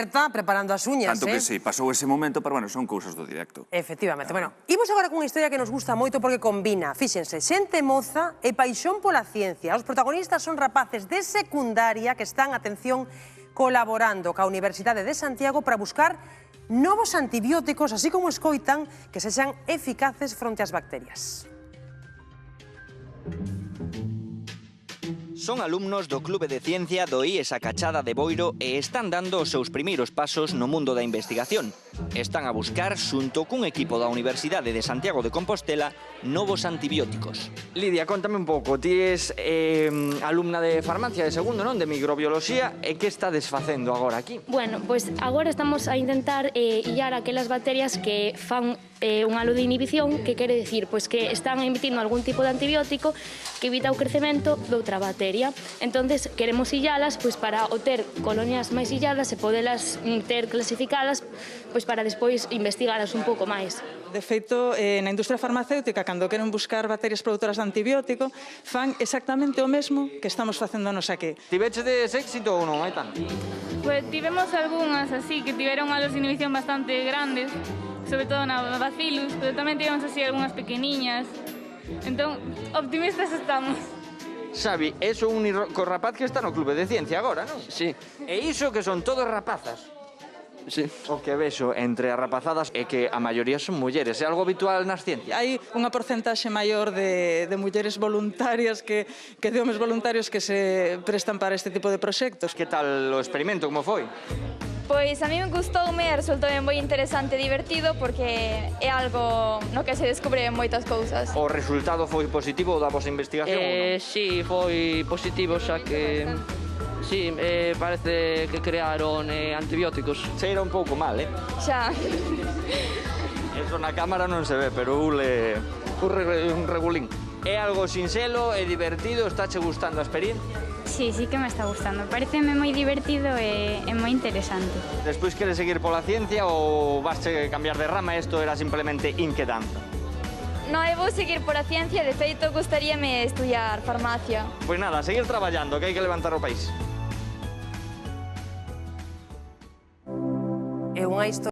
Está preparando as uñas, Tanto que sí, pasou ese momento, pero bueno, son cousas do directo. Efectivamente. Bueno, imos agora cunha historia que nos gusta moito porque combina, fíxense, xente moza e paixón pola ciencia. Os protagonistas son rapaces de secundaria que están, atención, colaborando ca Universidade de Santiago para buscar novos antibióticos, así como escoitan, que sexan eficaces fronte ás bacterias. Son alumnos do Clube de Ciencia do IES A Cachada de Boiro e están dando os seus primeiros pasos no mundo da investigación. Están a buscar, xunto cun equipo da Universidade de Santiago de Compostela, novos antibióticos. Lidia, contame un pouco, ti es alumna de farmacia de segundo, non? De microbioloxía, e que estades facendo agora aquí? Bueno, pois agora estamos a intentar illar aquelas bacterias que fan un halo de inhibición, que quere dicir pois que están emitindo algún tipo de antibiótico que evita o crecemento doutra bacteria. Entonces queremos illalas pois para obter colonias máis illadas e podelas ter clasificadas pois para despois investigalas un pouco máis. De feito, na industria farmacéutica, cando queren buscar bacterias produtoras de antibiótico, fan exactamente o mesmo que estamos facéndonos aquí. Tivechedes éxito ou non, Aitán? Pues tivemos algunhas así que tiveron halos de inhibición bastante grandes, sobre todo na Bacillus, pero tamén tivemos así algunhas pequeniñas. Entón, optimistas estamos. Xavi, és un único rapaz que está no Clube de Ciencia agora, non? Sí, E iso que son todos rapazas. sí. O que vexo entre as rapazadas é que a maioría son mulleres. É algo habitual nas ciencias? Hai unha porcentaxe maior de mulleres voluntarias que de homes voluntarios que se prestan para este tipo de proxectos. Que tal o experimento, como foi? Pois a mí me gustoume e resultou moi interesante e divertido porque é algo no que se descubren moitas cousas. O resultado foi positivo da vosa investigación ou non? Sí, foi positivo, xa que... Sí, parece que crearon antibióticos. Cheira un pouco mal, Xa. Eso na cámara non se ve, pero ule un regulín. É algo sinxelo e divertido, estáche gustando a experiencia? Sí, sí que me está gustando. Pareceme moi divertido e moi interesante. Despois queres seguir pola ciencia ou vasche cambiar de rama? Isto era simplemente inquedanza. Non, eu vou seguir por a ciencia, de feito gustaríame estudiar farmacia. Pois nada, seguir traballando, que hai que levantar o país. É unha historia